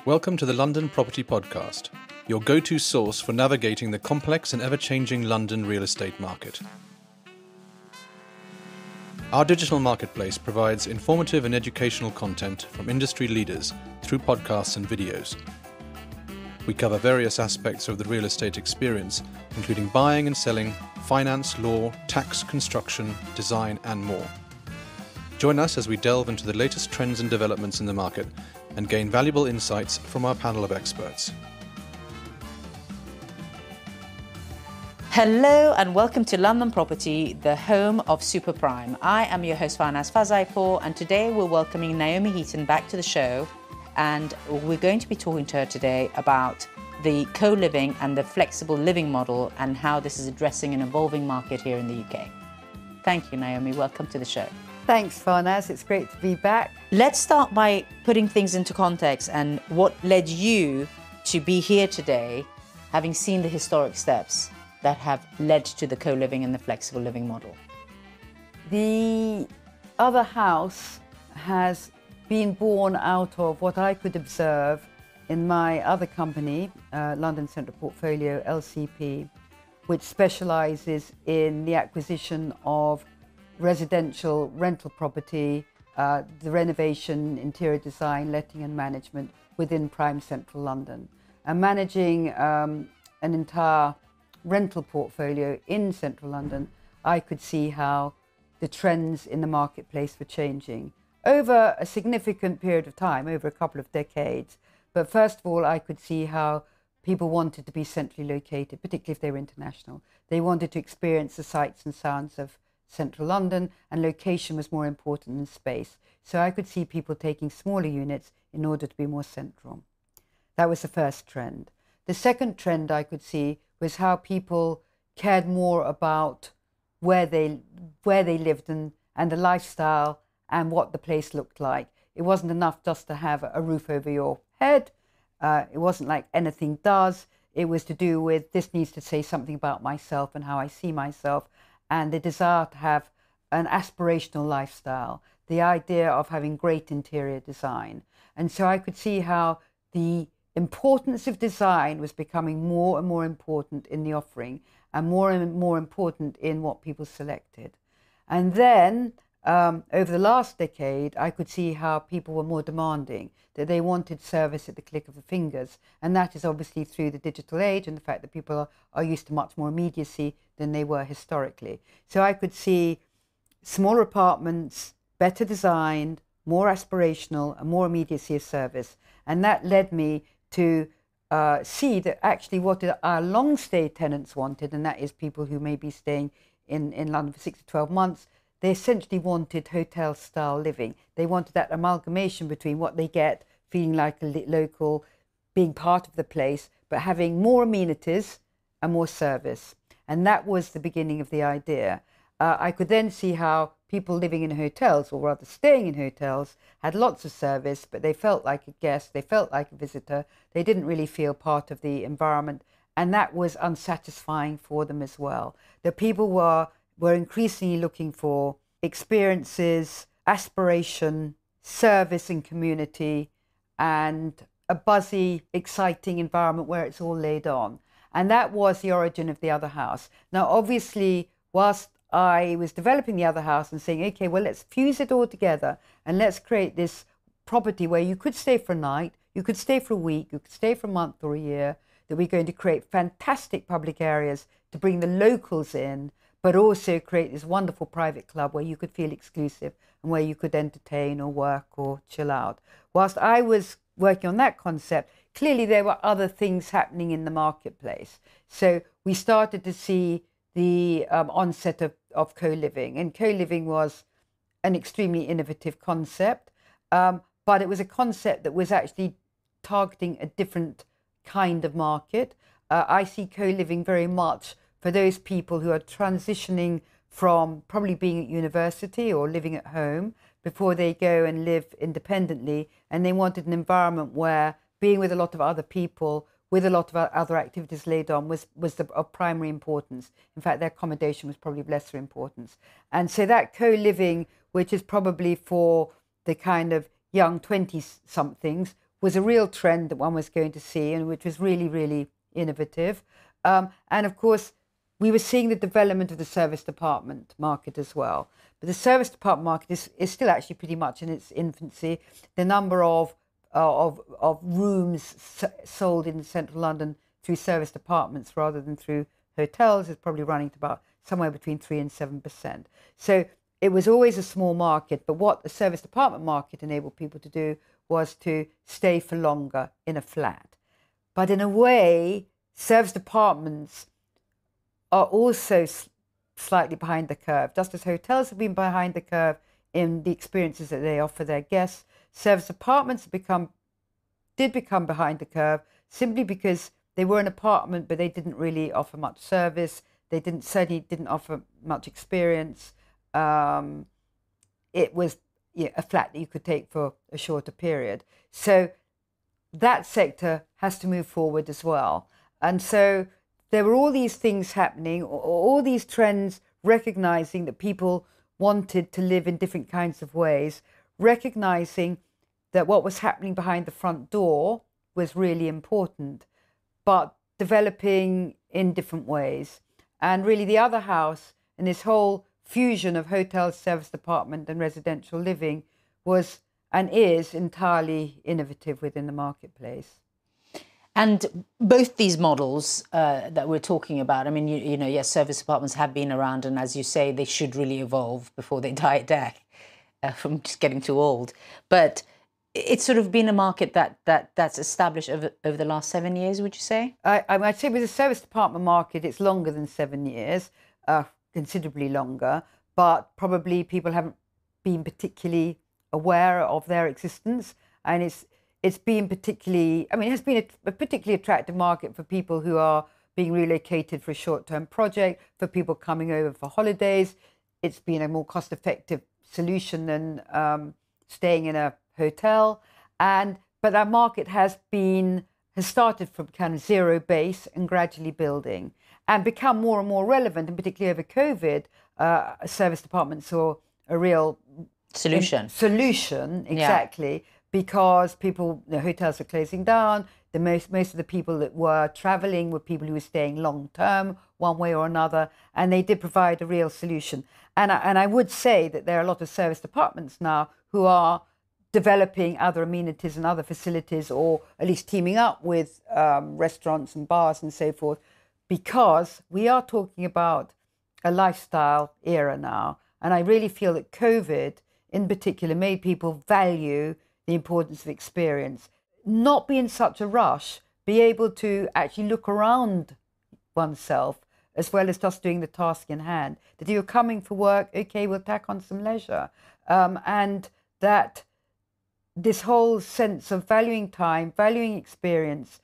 Welcome to the London Property Podcast, your go-to source for navigating the complex and ever-changing London real estate market. Our digital marketplace provides informative and educational content from industry leaders through podcasts and videos. We cover various aspects of the real estate experience, including buying and selling, finance, law, tax, construction, design, and more. Join us as we delve into the latest trends and developments in the market and gain valuable insights from our panel of experts. Hello and welcome to London Property, the home of super prime. I am your host Farnaz Fazaipour, and today we're welcoming Naomi Heaton back to the show, and we're going to be talking to her today about the co-living and the flexible living model and how this is addressing an evolving market here in the UK. Thank you, Naomi. Welcome to the show. Thanks, Farnaz. It's great to be back. Let's start by putting things into context and what led you to be here today, having seen the historic steps that have led to the co-living and the flexible living model. The other house has been born out of what I could observe in my other company, London Central Portfolio, LCP, which specialises in the acquisition of residential rental property, the renovation, interior design, letting and management within prime central London. And managing an entire rental portfolio in central London, I could see how the trends in the marketplace were changing over a significant period of time, over a couple of decades. But first of all, I could see how people wanted to be centrally located, particularly if they were international. They wanted to experience the sights and sounds of central London, and location was more important than space. So I could see people taking smaller units in order to be more central. That was the first trend. The second trend I could see was how people cared more about where they lived and the lifestyle and what the place looked like. It wasn't enough just to have a roof over your head. It wasn't like anything does. It was to do with, this needs to say something about myself and how I see myself, and the desire to have an aspirational lifestyle, the idea of having great interior design. And so I could see how the importance of design was becoming more and more important in the offering and more important in what people selected. And then over the last decade, I could see how people were more demanding, that they wanted service at the click of the fingers. And that is obviously through the digital age and the fact that people are used to much more immediacy than they were historically. So I could see smaller apartments, better designed, more aspirational and more immediacy of service. And that led me to see that actually what our long stay tenants wanted, and that is people who may be staying in London for 6 to 12 months, they essentially wanted hotel style living. They wanted that amalgamation between what they get, feeling like a local, being part of the place, but having more amenities and more service. And that was the beginning of the idea. I could then see how people living in hotels, or rather staying in hotels, had lots of service, but they felt like a guest, they felt like a visitor, they didn't really feel part of the environment, and that was unsatisfying for them as well. The people were increasingly looking for experiences, aspiration, service and community, and a buzzy, exciting environment where it's all laid on. And that was the origin of the other house. Now, obviously, whilst I was developing the other house and saying, okay, well, let's fuse it all together and let's create this property where you could stay for a night, you could stay for a week, you could stay for a month or a year, that we're going to create fantastic public areas to bring the locals in, but also create this wonderful private club where you could feel exclusive and where you could entertain or work or chill out. Whilst I was working on that concept, clearly there were other things happening in the marketplace. So we started to see the onset of co-living, and co-living was an extremely innovative concept, but it was a concept that was actually targeting a different kind of market. I see co-living very much for those people who are transitioning from probably being at university or living at home before they go and live independently, and they wanted an environment where being with a lot of other people with a lot of other activities laid on was of primary importance. In fact, their accommodation was probably of lesser importance. And so that co-living, which is probably for the kind of young 20-somethings, was a real trend that one was going to see, and which was really, really innovative. And of course, we were seeing the development of the service department market as well. But the service department market is still actually pretty much in its infancy. The number of rooms sold in central London through service departments rather than through hotels is probably running to about somewhere between 3 and 7%. So it was always a small market, but what the service department market enabled people to do was to stay for longer in a flat. But in a way, service departments are also slightly behind the curve. Just as hotels have been behind the curve in the experiences that they offer their guests, service apartments did become behind the curve simply because they were an apartment, but they didn't really offer much service. They certainly didn't offer much experience. It was a flat that you could take for a shorter period. So that sector has to move forward as well. And so there were all these things happening, all these trends, recognizing that people wanted to live in different kinds of ways, recognizing that what was happening behind the front door was really important, but developing in different ways. And really the other house and this whole fusion of hotel, service department and residential living was and is entirely innovative within the marketplace. And both these models that we're talking about, I mean, yes, service apartments have been around, and as you say, they should really evolve before they die a death from just getting too old. But it's sort of been a market that's established over the last 7 years, would you say? I'd say with the service department market, it's longer than 7 years, considerably longer, but probably people haven't been particularly aware of their existence, and it's been particularly, I mean, it has been a particularly attractive market for people who are being relocated for a short-term project, for people coming over for holidays. It's been a more cost-effective solution than staying in a hotel. But that market has started from kind of zero base and gradually building and become more and more relevant, and particularly over COVID, service departments saw a real solution, exactly. Yeah. Because hotels are closing down. Most of the people that were traveling were people who were staying long term, one way or another, and they did provide a real solution. And I would say that there are a lot of service departments now who are developing other amenities and other facilities, or at least teaming up with restaurants and bars and so forth, because we are talking about a lifestyle era now. And I really feel that COVID in particular made people value the importance of experience, not be in such a rush, be able to actually look around oneself as well as just doing the task in hand. That you're coming for work, okay, we'll tack on some leisure. And that this whole sense of valuing time, valuing experience,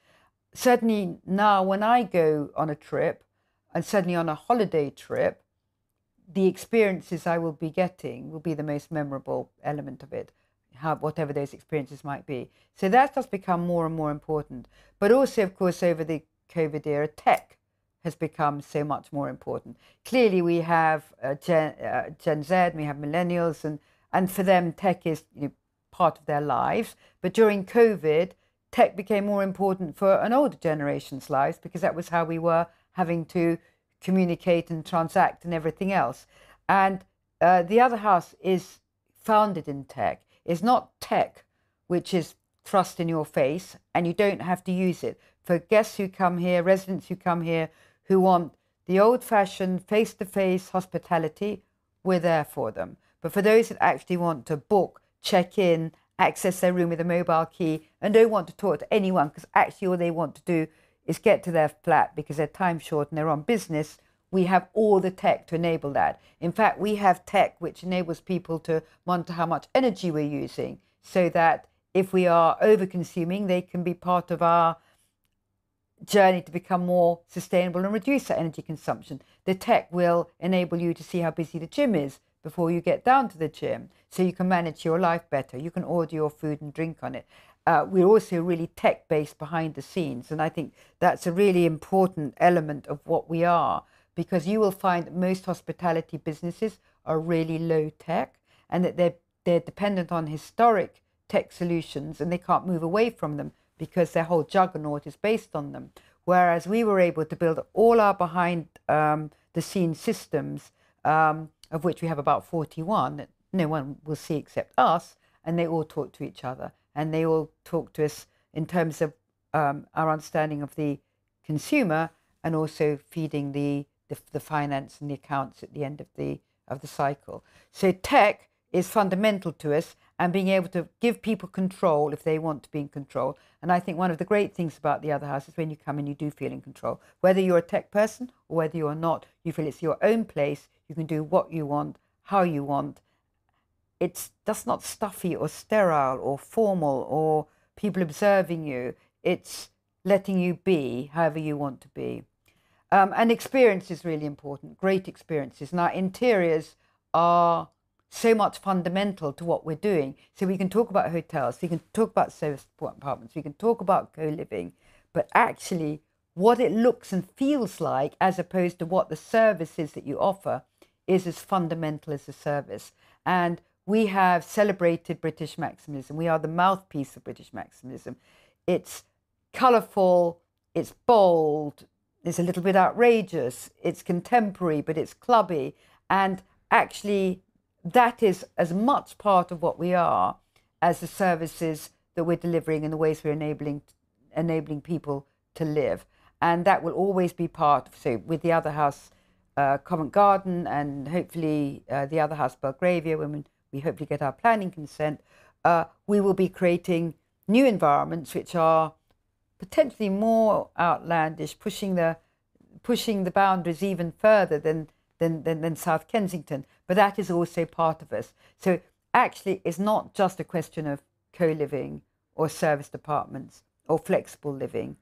certainly now when I go on a trip, and certainly on a holiday trip, the experiences I will be getting will be the most memorable element of it. Whatever those experiences might be. So that's just become more and more important. But also, of course, over the COVID era, tech has become so much more important. Clearly, we have Gen Z, and we have millennials, and for them, tech is part of their lives. But during COVID, tech became more important for an older generation's lives, because that was how we were having to communicate and transact and everything else. And the other house is founded in tech. It's not tech which is thrust in your face and you don't have to use it. For guests who come here, residents who come here, who want the old-fashioned face-to-face hospitality, we're there for them. But for those that actually want to book, check in, access their room with a mobile key, and don't want to talk to anyone, because actually all they want to do is get to their flat because their time's short and they're on business, we have all the tech to enable that. In fact, we have tech which enables people to monitor how much energy we're using, so that if we are over-consuming, they can be part of our journey to become more sustainable and reduce our energy consumption. The tech will enable you to see how busy the gym is before you get down to the gym, so you can manage your life better. You can order your food and drink on it. We're also really tech-based behind the scenes, and I think that's a really important element of what we are. Because you will find that most hospitality businesses are really low tech, and that they're dependent on historic tech solutions and they can't move away from them because their whole juggernaut is based on them. Whereas we were able to build all our behind the scenes systems, of which we have about 41 that no one will see except us, and they all talk to each other, and they all talk to us in terms of our understanding of the consumer, and also feeding the finance and the accounts at the end of the cycle. So tech is fundamental to us, and being able to give people control if they want to be in control. And I think one of the great things about the other house is when you come in, you do feel in control. Whether you're a tech person or whether you're not, you feel it's your own place. You can do what you want, how you want. It's just not stuffy or sterile or formal or people observing you. It's letting you be however you want to be. And experience is really important, great experiences. Now, interiors are so much fundamental to what we're doing. So we can talk about hotels, we can talk about service apartments, we can talk about co-living, but actually what it looks and feels like as opposed to what the service is that you offer is as fundamental as the service. And we have celebrated British maximalism. We are the mouthpiece of British maximalism. It's colourful, it's bold, it's a little bit outrageous, it's contemporary, but it's clubby. And actually, that is as much part of what we are as the services that we're delivering and the ways we're enabling people to live. And that will always be part of, so with the other house, Covent Garden, and hopefully the other house, Belgravia, when we hopefully get our planning consent, we will be creating new environments which are potentially more outlandish, pushing the boundaries even further than South Kensington, but that is also part of us. So actually, it's not just a question of co-living or serviced apartments or flexible living.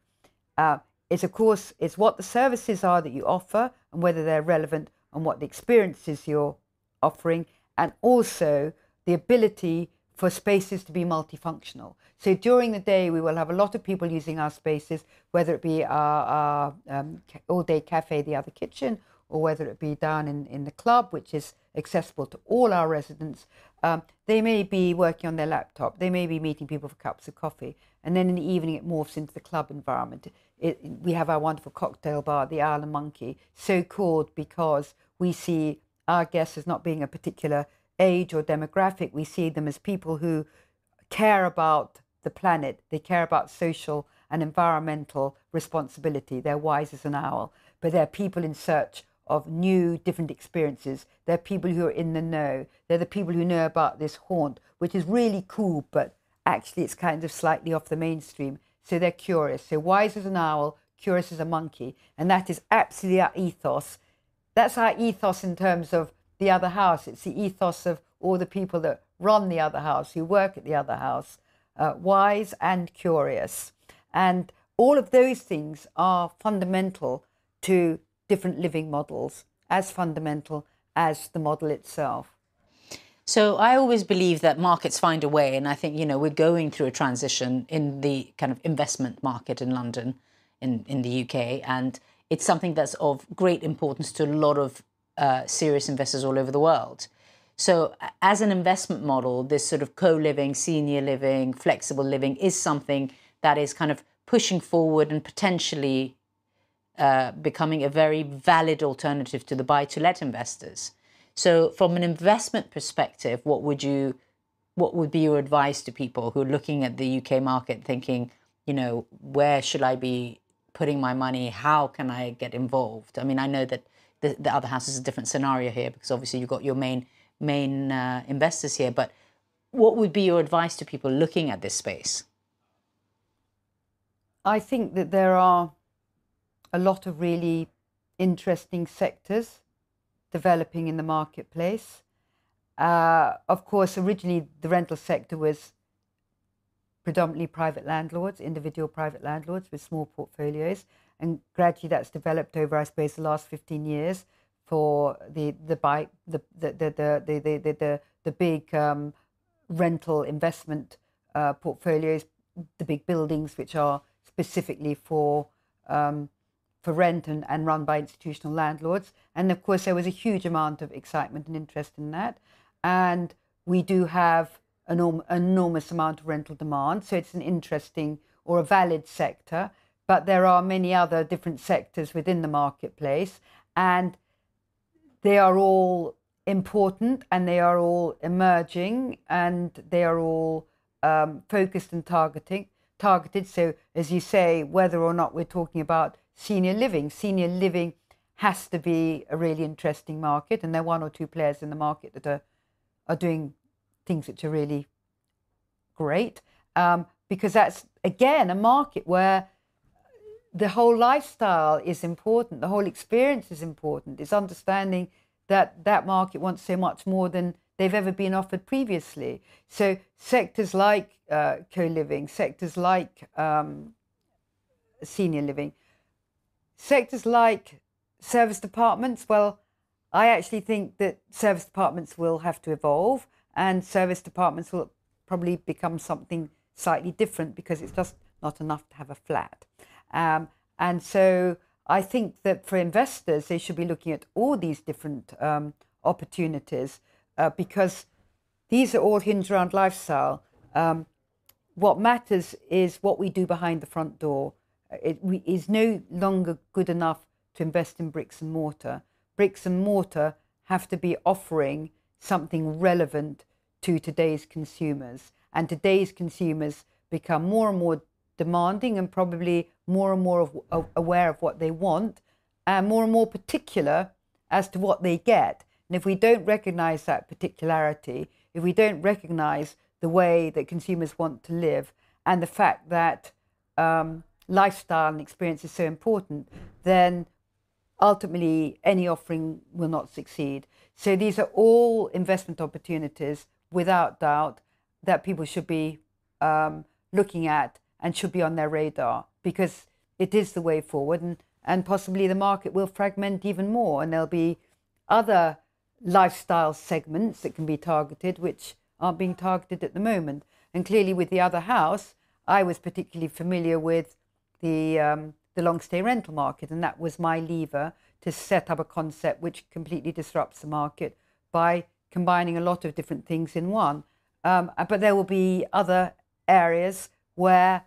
It's of course, it's what the services are that you offer and whether they're relevant and what the experiences you're offering, and also the ability for spaces to be multifunctional. So during the day, we will have a lot of people using our spaces, whether it be our all-day cafe, the other kitchen, or whether it be down in the club, which is accessible to all our residents. They may be working on their laptop, they may be meeting people for cups of coffee, and then in the evening it morphs into the club environment. We have our wonderful cocktail bar, the Owl and Monkey, so called because we see our guests as not being a particular age or demographic. We see them as people who care about the planet, they care about social and environmental responsibility. They're wise as an owl, but they're people in search of new, different experiences. They're people who are in the know. They're the people who know about this haunt, which is really cool, but actually it's kind of slightly off the mainstream. So they're curious. So wise as an owl, curious as a monkey. And that is absolutely our ethos. That's our ethos in terms of the other house. It's the ethos of all the people that run the other house, who work at the other house, wise and curious. And all of those things are fundamental to different living models, as fundamental as the model itself. So I always believe that markets find a way, and I think, we're going through a transition in the kind of investment market in London, in the UK, and it's something that's of great importance to a lot of serious investors all over the world. So as an investment model, this sort of co-living, senior living, flexible living is something that is kind of pushing forward and potentially becoming a very valid alternative to the buy-to-let investors. So from an investment perspective, what would be your advice to people who are looking at the UK market thinking, where should I be putting my money? How can I get involved? I mean, I know that the other house is a different scenario here because obviously you've got your main investors here, but what would be your advice to people looking at this space? I think that there are a lot of really interesting sectors developing in the marketplace. Of course, originally the rental sector was predominantly private landlords, individual private landlords with small portfolios, and gradually that's developed over, I suppose, the last 15 years for the big rental investment portfolios, the big buildings which are specifically for rent and run by institutional landlords. And of course, there was a huge amount of excitement and interest in that. And we do have an enormous amount of rental demand. So it's an interesting or a valid sector. But there are many other different sectors within the marketplace, and they are all important, and they are all emerging, and they are all focused and targeted. So as you say, whether or not we're talking about senior living has to be a really interesting market, and there are one or two players in the market that are doing things which are really great, because that's, again, a market where the whole lifestyle is important, the whole experience is important. It's understanding that that market wants so much more than they've ever been offered previously. So sectors like co-living, sectors like senior living, sectors like service departments, well, I actually think that service departments will have to evolve, and service departments will probably become something slightly different, because it's just not enough to have a flat. And so I think that for investors, they should be looking at all these different opportunities, because these are all hinged around lifestyle. What matters is what we do behind the front door. It is no longer good enough to invest in bricks and mortar. Bricks and mortar have to be offering something relevant to today's consumers. And today's consumers become more and more demanding, and probably more and more aware of what they want, and more particular as to what they get. And if we don't recognize that particularity, if we don't recognize the way that consumers want to live, and the fact that lifestyle and experience is so important, then ultimately any offering will not succeed. So these are all investment opportunities, without doubt, that people should be looking at and should be on their radar, because it is the way forward, and possibly the market will fragment even more, and there'll be other lifestyle segments that can be targeted which aren't being targeted at the moment. And clearly with the other house, I was particularly familiar with the long stay rental market, and that was my lever to set up a concept which completely disrupts the market by combining a lot of different things in one. But there will be other areas where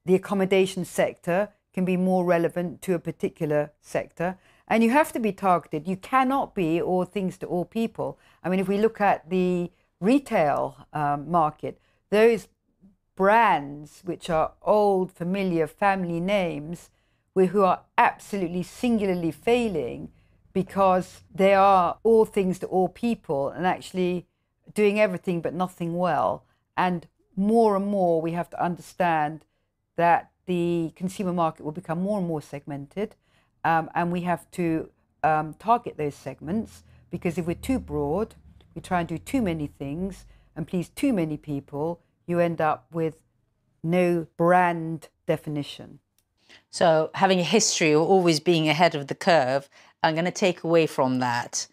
the accommodation sector can be more relevant to a particular sector. And you have to be targeted. You cannot be all things to all people. I mean, if we look at the retail market, those brands which are old, familiar family names, who are absolutely singularly failing because they are all things to all people and actually doing everything but nothing well. And more we have to understand that the consumer market will become more and more segmented, and we have to target those segments, because if we're too broad, we try and do too many things and please too many people, you end up with no brand definition. So having a history of always being ahead of the curve, I'm going to take away from that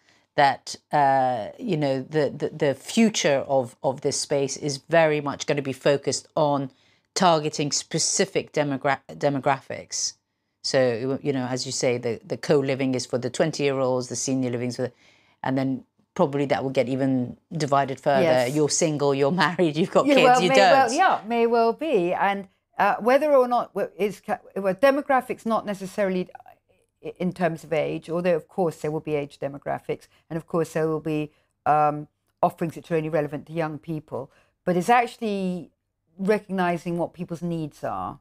you know, the future of this space is very much going to be focused on targeting specific demographics. So, you know, as you say, the co-living is for the 20-year-olds, the senior living is for, and then probably that will get even divided further. Yes. You're single, you're married, you've got kids, you don't. May well be. And whether or not demographics, not necessarily in terms of age, although of course there will be age demographics, and of course there will be offerings which are only relevant to young people, but it's actually recognizing what people's needs are.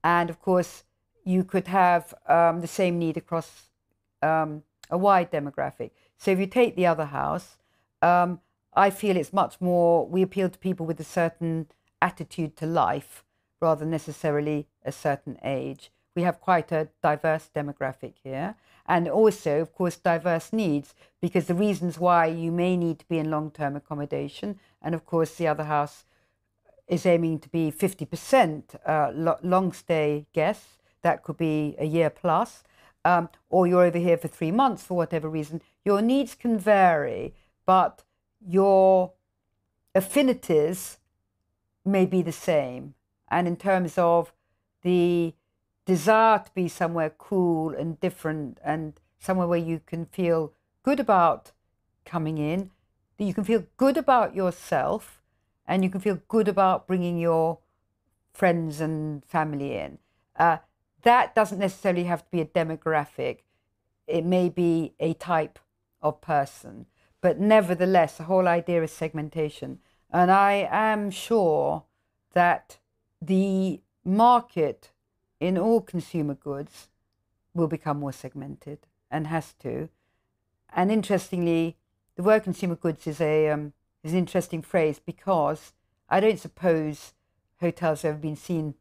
And of course you could have the same need across a wide demographic. So if you take the other house, I feel it's much more, we appeal to people with a certain attitude to life rather than necessarily a certain age. We have quite a diverse demographic here, and also, of course, diverse needs, because the reasons why you may need to be in long-term accommodation, and of course the other house is aiming to be 50% long-stay guests, that could be a year plus, or you're over here for 3 months for whatever reason. Your needs can vary, but your affinities may be the same. And in terms of the desire to be somewhere cool and different, and somewhere where you can feel good about coming in, that you can feel good about yourself, and you can feel good about bringing your friends and family in. That doesn't necessarily have to be a demographic. It may be a type of person, but nevertheless, the whole idea is segmentation. And I am sure that the market in all consumer goods will become more segmented and has to. And interestingly, the word consumer goods is an interesting phrase, because I don't suppose hotels have ever been seen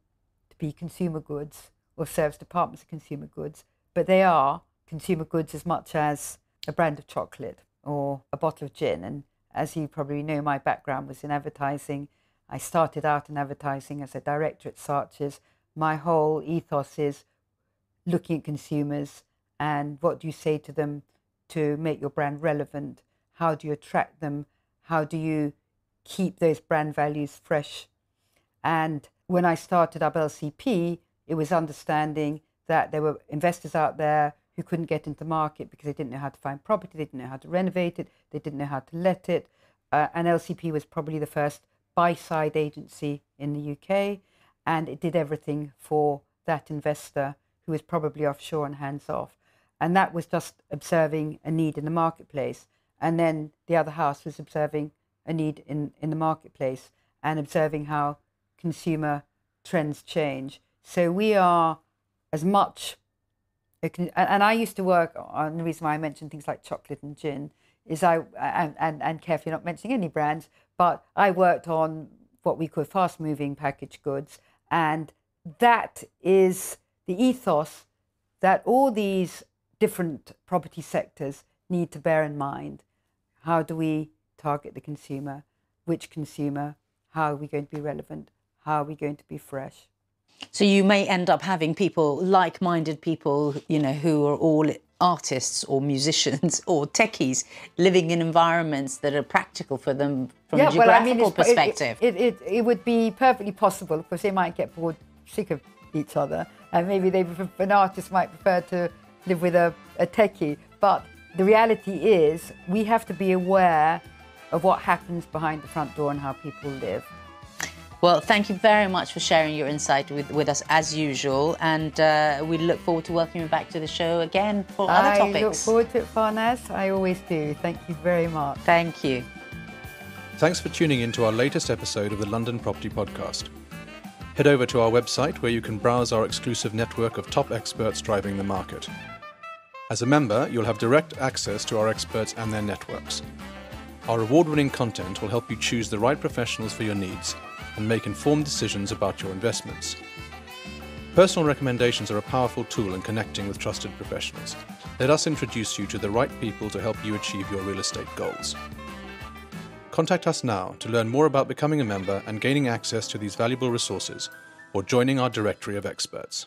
to be consumer goods or service departments of consumer goods, but they are consumer goods as much as a brand of chocolate or a bottle of gin. And as you probably know, my background was in advertising. I started out in advertising as a director at Saatchi's. My whole ethos is looking at consumers and what do you say to them to make your brand relevant? How do you attract them? How do you keep those brand values fresh? And when I started up LCP, it was understanding that there were investors out there who couldn't get into the market because they didn't know how to find property, they didn't know how to renovate it, they didn't know how to let it. And LCP was probably the first buy-side agency in the UK, and it did everything for that investor who was probably offshore and hands-off. And that was just observing a need in the marketplace. And then the other house was observing a need in the marketplace and observing how consumer trends change. So we are as much, and I used to work on, the reason why I mentioned things like chocolate and gin is and carefully not mentioning any brands, but I worked on what we call fast moving packaged goods. And that is the ethos that all these different property sectors need to bear in mind. How do we target the consumer? Which consumer? How are we going to be relevant? How are we going to be fresh? So you may end up having people, like-minded people, you know, who are all artists or musicians or techies living in environments that are practical for them from a geographical perspective. It would be perfectly possible. Of course, they might get bored, sick of each other, and maybe an artist might prefer to live with a techie. But the reality is we have to be aware of what happens behind the front door and how people live. Well, thank you very much for sharing your insight with us as usual, and we look forward to welcoming you back to the show again for other topics. I look forward to it, Farnaz. I always do. Thank you very much. Thank you. Thanks for tuning in to our latest episode of the London Property Podcast. Head over to our website where you can browse our exclusive network of top experts driving the market. As a member, you'll have direct access to our experts and their networks. Our award-winning content will help you choose the right professionals for your needs and make informed decisions about your investments. Personal recommendations are a powerful tool in connecting with trusted professionals. Let us introduce you to the right people to help you achieve your real estate goals. Contact us now to learn more about becoming a member and gaining access to these valuable resources, or joining our directory of experts.